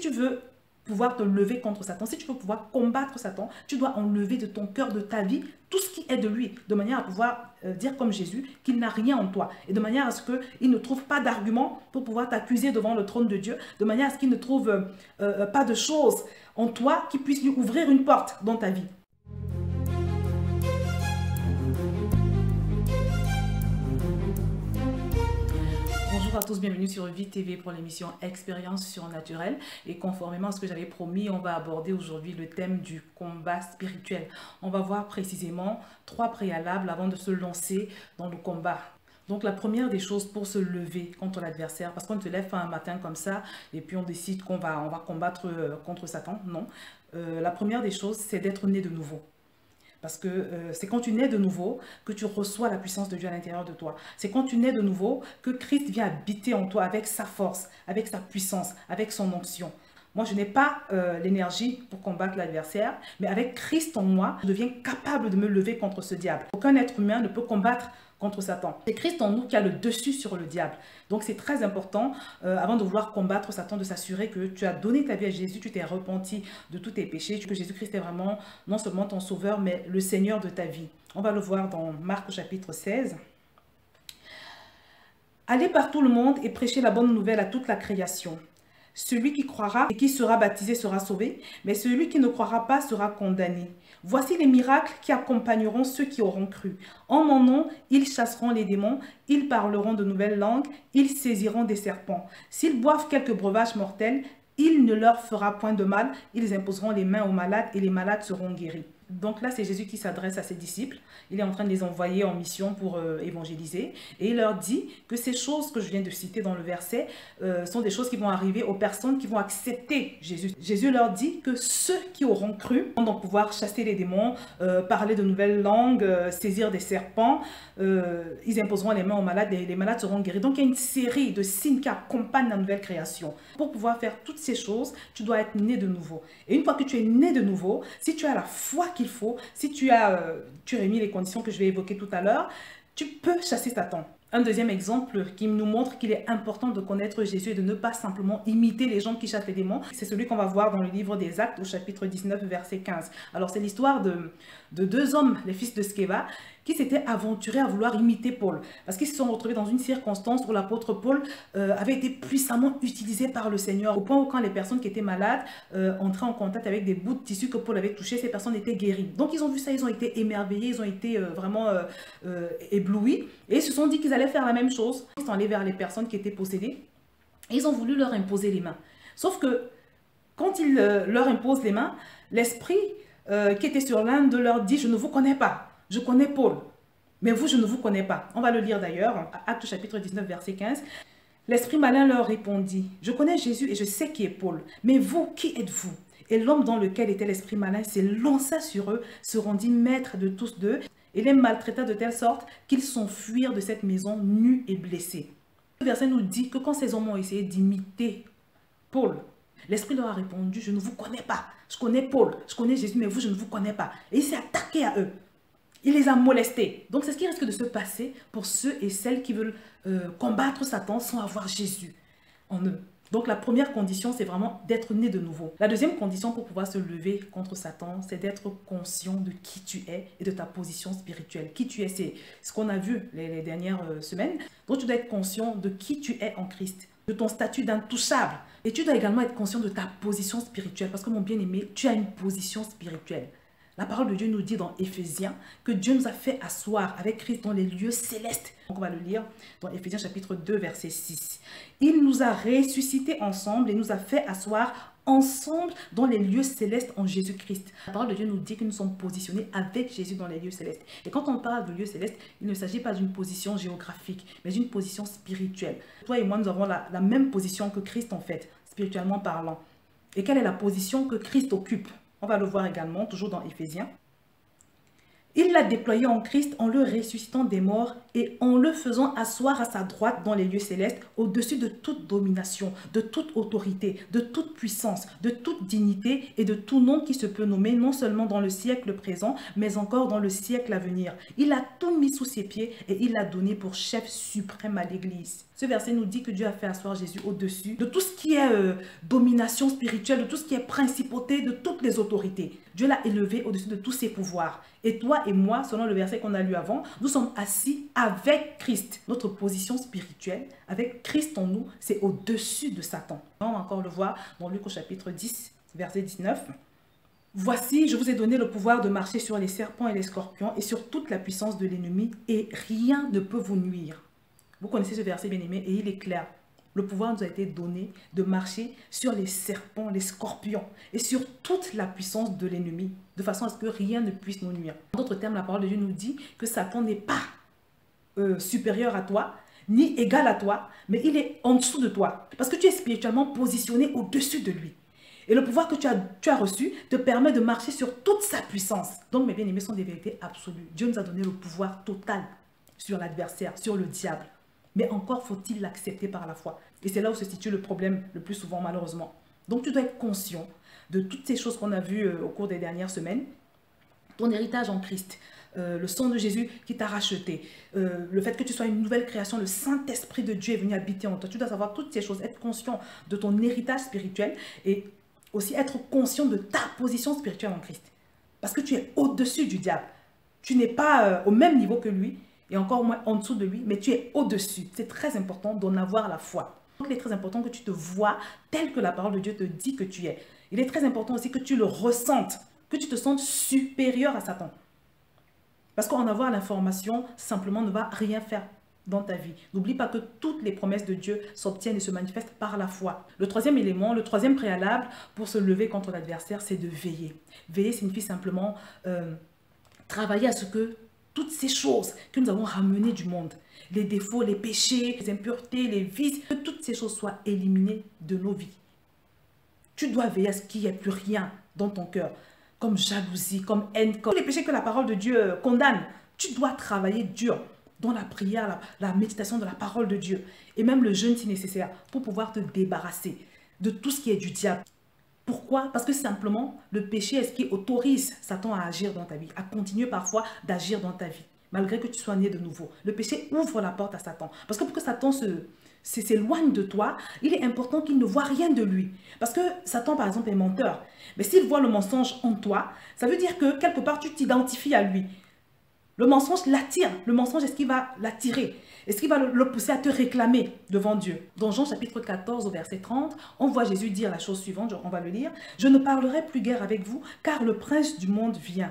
tu veux pouvoir te lever contre Satan, si tu veux pouvoir combattre Satan, tu dois enlever de ton cœur, de ta vie, tout ce qui est de lui, de manière à pouvoir dire comme Jésus qu'il n'a rien en toi, et de manière à ce qu'il ne trouve pas d'argument pour pouvoir t'accuser devant le trône de Dieu, de manière à ce qu'il ne trouve pas de choses en toi qui puissent lui ouvrir une porte dans ta vie. Bonjour à tous, bienvenue sur Vie TV pour l'émission Expérience surnaturelle. Et conformément à ce que j'avais promis, on va aborder aujourd'hui le thème du combat spirituel. On va voir précisément 3 préalables avant de se lancer dans le combat. Donc la première des choses pour se lever contre l'adversaire, parce qu'on ne se lève pas un matin comme ça et puis on décide qu'on va combattre contre Satan, non. La première des choses, c'est d'être né de nouveau. Parce que c'est quand tu nais de nouveau que tu reçois la puissance de Dieu à l'intérieur de toi. C'est quand tu nais de nouveau que Christ vient habiter en toi avec sa force, avec sa puissance, avec son onction. Moi, je n'ai pas l'énergie pour combattre l'adversaire, mais avec Christ en moi, je deviens capable de me lever contre ce diable. Aucun être humain ne peut combattre contre Satan. C'est Christ en nous qui a le dessus sur le diable. Donc c'est très important, avant de vouloir combattre Satan, de s'assurer que tu as donné ta vie à Jésus, tu t'es repenti de tous tes péchés, que Jésus-Christ est vraiment non seulement ton sauveur, mais le Seigneur de ta vie. On va le voir dans Marc chapitre 16. Allez par tout le monde et prêchez la bonne nouvelle à toute la création. Celui qui croira et qui sera baptisé sera sauvé, mais celui qui ne croira pas sera condamné. Voici les miracles qui accompagneront ceux qui auront cru. En mon nom, ils chasseront les démons, ils parleront de nouvelles langues, ils saisiront des serpents. S'ils boivent quelques breuvages mortels, il ne leur fera point de mal, ils imposeront les mains aux malades et les malades seront guéris. Donc là, c'est Jésus qui s'adresse à ses disciples. Il est en train de les envoyer en mission pour évangéliser. Et il leur dit que ces choses que je viens de citer dans le verset sont des choses qui vont arriver aux personnes qui vont accepter Jésus. Jésus leur dit que ceux qui auront cru vont donc pouvoir chasser les démons, parler de nouvelles langues, saisir des serpents. Ils imposeront les mains aux malades et les malades seront guéris. Donc il y a une série de signes qui accompagnent la nouvelle création. Pour pouvoir faire toutes ces choses, tu dois être né de nouveau. Et une fois que tu es né de nouveau, si tu as la foi qu'il faut, si tu réunis les conditions que je vais évoquer tout à l'heure, tu peux chasser Satan. Un deuxième exemple qui nous montre qu'il est important de connaître Jésus et de ne pas simplement imiter les gens qui chassent les démons, c'est celui qu'on va voir dans le livre des Actes au chapitre 19 verset 15. Alors c'est l'histoire de 2 hommes, les fils de Sceva, qui s'étaient aventurés à vouloir imiter Paul. Parce qu'ils se sont retrouvés dans une circonstance où l'apôtre Paul avait été puissamment utilisé par le Seigneur, au point où quand les personnes qui étaient malades entraient en contact avec des bouts de tissu que Paul avait touchés, ces personnes étaient guéries. Donc ils ont vu ça, ils ont été émerveillés, ils ont été vraiment éblouis, et ils se sont dit qu'ils allaient faire la même chose. Ils sont allés vers les personnes qui étaient possédées, et ils ont voulu leur imposer les mains. Sauf que quand ils leur imposent les mains, l'esprit qui était sur l'un de leur dit « Je ne vous connais pas. Je connais Paul, mais vous, je ne vous connais pas. » On va le lire d'ailleurs, Actes chapitre 19, verset 15. L'esprit malin leur répondit, « Je connais Jésus et je sais qui est Paul, mais vous, qui êtes-vous » Et l'homme dans lequel était l'esprit malin s'élança sur eux, se rendit maître de tous deux, et les maltraita de telle sorte qu'ils s'enfuirent de cette maison nus et blessés. Le verset nous dit que quand ces hommes ont essayé d'imiter Paul, l'esprit leur a répondu, « Je ne vous connais pas. Je connais Paul, je connais Jésus, mais vous, je ne vous connais pas. » Et il s'est attaqué à eux. Il les a molestés. Donc c'est ce qui risque de se passer pour ceux et celles qui veulent combattre Satan sans avoir Jésus en eux. Donc la première condition, c'est vraiment d'être né de nouveau. La deuxième condition pour pouvoir se lever contre Satan, c'est d'être conscient de qui tu es et de ta position spirituelle. Qui tu es, c'est ce qu'on a vu les dernières semaines. Donc tu dois être conscient de qui tu es en Christ, de ton statut d'intouchable. Et tu dois également être conscient de ta position spirituelle, parce que mon bien-aimé, tu as une position spirituelle. La parole de Dieu nous dit dans Éphésiens que Dieu nous a fait asseoir avec Christ dans les lieux célestes. Donc on va le lire dans Éphésiens chapitre 2 verset 6. Il nous a ressuscités ensemble et nous a fait asseoir ensemble dans les lieux célestes en Jésus-Christ. La parole de Dieu nous dit que nous sommes positionnés avec Jésus dans les lieux célestes. Et quand on parle de lieux célestes, il ne s'agit pas d'une position géographique, mais d'une position spirituelle. Toi et moi, nous avons la même position que Christ en fait, spirituellement parlant. Et quelle est la position que Christ occupe? On va le voir également, toujours dans Éphésiens. Il l'a déployé en Christ en le ressuscitant des morts et en le faisant asseoir à sa droite dans les lieux célestes, au-dessus de toute domination, de toute autorité, de toute puissance, de toute dignité et de tout nom qui se peut nommer, non seulement dans le siècle présent, mais encore dans le siècle à venir. Il a tout mis sous ses pieds et il l'a donné pour chef suprême à l'Église. Ce verset nous dit que Dieu a fait asseoir Jésus au-dessus de tout ce qui est domination spirituelle, de tout ce qui est principauté, de toutes les autorités. Dieu l'a élevé au-dessus de tous ses pouvoirs. Et toi et moi, selon le verset qu'on a lu avant, nous sommes assis avec Christ. Notre position spirituelle, avec Christ en nous, c'est au-dessus de Satan. On va encore le voir dans Luc au chapitre 10, verset 19. Voici, je vous ai donné le pouvoir de marcher sur les serpents et les scorpions et sur toute la puissance de l'ennemi, et rien ne peut vous nuire. Vous connaissez ce verset, bien-aimé, et il est clair. Le pouvoir nous a été donné de marcher sur les serpents, les scorpions et sur toute la puissance de l'ennemi, de façon à ce que rien ne puisse nous nuire. En d'autres termes, la parole de Dieu nous dit que Satan n'est pas supérieur à toi, ni égal à toi, mais il est en dessous de toi. Parce que tu es spirituellement positionné au-dessus de lui. Et le pouvoir que tu as reçu te permet de marcher sur toute sa puissance. Donc, mes bien-aimés, sont des vérités absolues. Dieu nous a donné le pouvoir total sur l'adversaire, sur le diable. Mais encore faut-il l'accepter par la foi. Et c'est là où se situe le problème le plus souvent, malheureusement. Donc, tu dois être conscient de toutes ces choses qu'on a vues au cours des dernières semaines. Ton héritage en Christ, le sang de Jésus qui t'a racheté, le fait que tu sois une nouvelle création, le Saint-Esprit de Dieu est venu habiter en toi. Tu dois savoir toutes ces choses, être conscient de ton héritage spirituel et aussi être conscient de ta position spirituelle en Christ. Parce que tu es au-dessus du diable. Tu n'es pas au même niveau que lui, et encore moins en dessous de lui, mais tu es au-dessus. C'est très important d'en avoir la foi. Donc, il est très important que tu te vois tel que la parole de Dieu te dit que tu es. Il est très important aussi que tu le ressentes, que tu te sentes supérieur à Satan. Parce qu'en avoir l'information, simplement, ne va rien faire dans ta vie. N'oublie pas que toutes les promesses de Dieu s'obtiennent et se manifestent par la foi. Le troisième élément, le troisième préalable pour se lever contre l'adversaire, c'est de veiller. Veiller signifie simplement travailler à ce que toutes ces choses que nous avons ramenées du monde, les défauts, les péchés, les impuretés, les vices, que toutes ces choses soient éliminées de nos vies. Tu dois veiller à ce qu'il n'y ait plus rien dans ton cœur, comme jalousie, comme haine, comme les péchés que la parole de Dieu condamne. Tu dois travailler dur dans la prière, la méditation de la parole de Dieu, et même le jeûne si nécessaire, pour pouvoir te débarrasser de tout ce qui est du diable. Pourquoi? Parce que simplement, le péché est ce qui autorise Satan à agir dans ta vie, à continuer parfois d'agir dans ta vie, malgré que tu sois né de nouveau. Le péché ouvre la porte à Satan. Parce que pour que Satan s'éloigne de toi, il est important qu'il ne voit rien de lui. Parce que Satan, par exemple, est menteur. Mais s'il voit le mensonge en toi, ça veut dire que quelque part, tu t'identifies à lui. Le mensonge l'attire. Le mensonge, est-ce qu'il va l'attirer? Est-ce qu'il va le pousser à te réclamer devant Dieu? Dans Jean chapitre 14 au verset 30, on voit Jésus dire la chose suivante, on va le lire. « Je ne parlerai plus guère avec vous, car le prince du monde vient.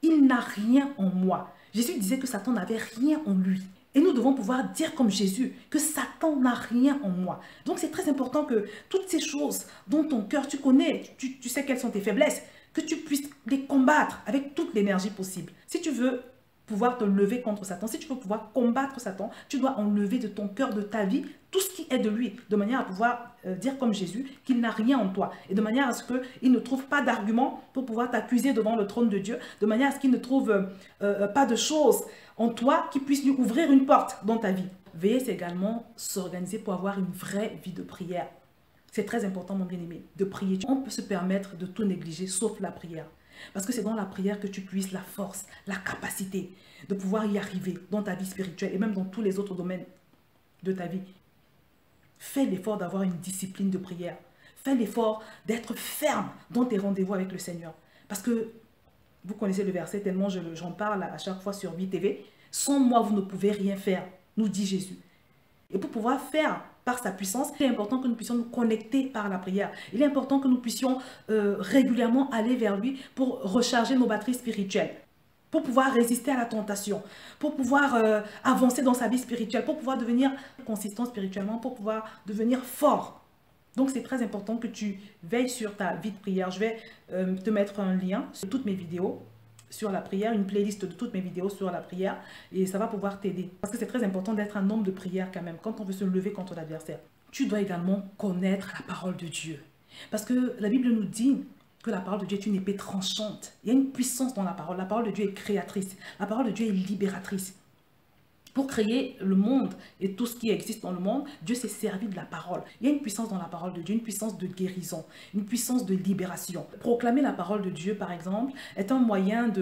Il n'a rien en moi. » Jésus disait que Satan n'avait rien en lui. Et nous devons pouvoir dire comme Jésus que Satan n'a rien en moi. Donc c'est très important que toutes ces choses dont ton cœur, tu connais, tu sais quelles sont tes faiblesses, que tu puisses les combattre avec toute l'énergie possible. Si tu veux pouvoir te lever contre Satan, si tu veux pouvoir combattre Satan, tu dois enlever de ton cœur, de ta vie, tout ce qui est de lui, de manière à pouvoir dire comme Jésus qu'il n'a rien en toi, et de manière à ce qu'il ne trouve pas d'argument pour pouvoir t'accuser devant le trône de Dieu, de manière à ce qu'il ne trouve pas de choses en toi qui puissent lui ouvrir une porte dans ta vie. Veiller, c'est également s'organiser pour avoir une vraie vie de prière. C'est très important, mon bien-aimé, de prier. On peut se permettre de tout négliger, sauf la prière. Parce que c'est dans la prière que tu puisses la force, la capacité de pouvoir y arriver dans ta vie spirituelle et même dans tous les autres domaines de ta vie. Fais l'effort d'avoir une discipline de prière. Fais l'effort d'être ferme dans tes rendez-vous avec le Seigneur. Parce que vous connaissez le verset tellement j'en parle à chaque fois sur VTV. Sans moi, vous ne pouvez rien faire, nous dit Jésus. Et pour pouvoir faire par sa puissance, il est important que nous puissions nous connecter par la prière. Il est important que nous puissions régulièrement aller vers lui pour recharger nos batteries spirituelles, pour pouvoir résister à la tentation, pour pouvoir avancer dans sa vie spirituelle, pour pouvoir devenir consistant spirituellement, pour pouvoir devenir fort. Donc c'est très important que tu veilles sur ta vie de prière. Je vais te mettre un lien sur toutes mes vidéos sur la prière, une playlist de toutes mes vidéos sur la prière, et ça va pouvoir t'aider. Parce que c'est très important d'être un homme de prière quand même, quand on veut se lever contre l'adversaire. Tu dois également connaître la parole de Dieu. Parce que la Bible nous dit que la parole de Dieu est une épée tranchante. Il y a une puissance dans la parole. La parole de Dieu est créatrice. La parole de Dieu est libératrice. Pour créer le monde et tout ce qui existe dans le monde, Dieu s'est servi de la parole. Il y a une puissance dans la parole de Dieu, une puissance de guérison, une puissance de libération. Proclamer la parole de Dieu, par exemple, est un moyen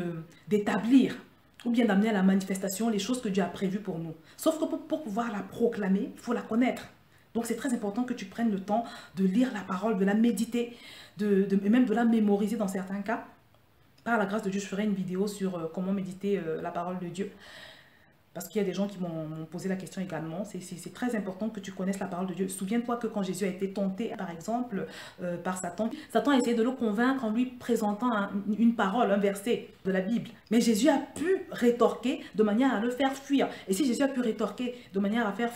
d'établir ou bien d'amener à la manifestation les choses que Dieu a prévues pour nous. Sauf que pour pouvoir la proclamer, il faut la connaître. Donc c'est très important que tu prennes le temps de lire la parole, de la méditer, et même de la mémoriser dans certains cas. Par la grâce de Dieu, je ferai une vidéo sur comment méditer la parole de Dieu. Parce qu'il y a des gens qui m'ont posé la question également. C'est très important que tu connaisses la parole de Dieu. Souviens-toi que quand Jésus a été tenté, par exemple, par Satan, Satan a essayé de le convaincre en lui présentant une parole, un verset de la Bible. Mais Jésus a pu rétorquer de manière à le faire fuir. Et si Jésus a pu rétorquer de manière à faire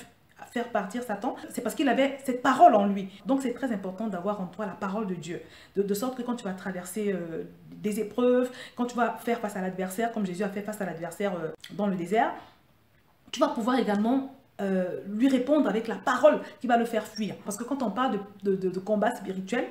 partir Satan, c'est parce qu'il avait cette parole en lui. Donc c'est très important d'avoir en toi la parole de Dieu. De sorte que quand tu vas traverser des épreuves, quand tu vas faire face à l'adversaire, comme Jésus a fait face à l'adversaire dans le désert, tu vas pouvoir également lui répondre avec la parole qui va le faire fuir. Parce que quand on parle de combat spirituel,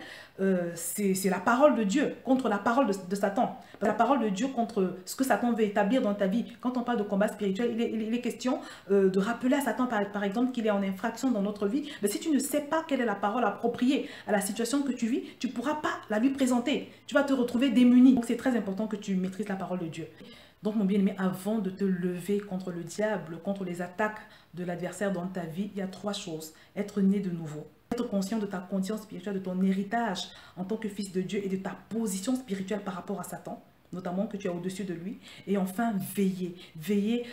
c'est la parole de Dieu contre la parole de Satan. La parole de Dieu contre ce que Satan veut établir dans ta vie. Quand on parle de combat spirituel, il est question de rappeler à Satan, par exemple, qu'il est en infraction dans notre vie. Mais si tu ne sais pas quelle est la parole appropriée à la situation que tu vis, tu ne pourras pas la lui présenter. Tu vas te retrouver démuni. Donc c'est très important que tu maîtrises la parole de Dieu. Donc, mon bien-aimé, avant de te lever contre le diable, contre les attaques de l'adversaire dans ta vie, il y a 3 choses. Être né de nouveau, être conscient de ta condition spirituelle, de ton héritage en tant que fils de Dieu et de ta position spirituelle par rapport à Satan, notamment que tu es au-dessus de lui. Et enfin, veiller. Veiller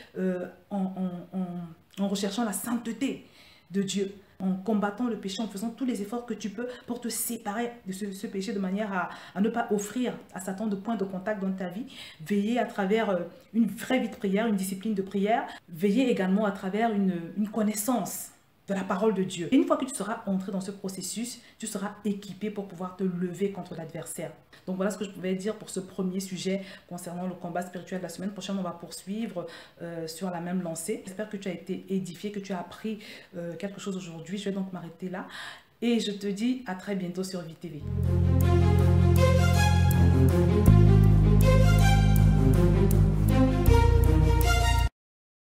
en recherchant la sainteté de Dieu, en combattant le péché, en faisant tous les efforts que tu peux pour te séparer de ce péché de manière à ne pas offrir à Satan de point de contact dans ta vie. Veiller à travers une vraie vie de prière, une discipline de prière. Veiller également à travers une connaissance de la parole de Dieu. Et une fois que tu seras entré dans ce processus, tu seras équipé pour pouvoir te lever contre l'adversaire. Donc voilà ce que je pouvais dire pour ce premier sujet concernant le combat spirituel. La semaine prochaine, on va poursuivre sur la même lancée. J'espère que tu as été édifié, que tu as appris quelque chose aujourd'hui. Je vais donc m'arrêter là. Et je te dis à très bientôt sur VTV.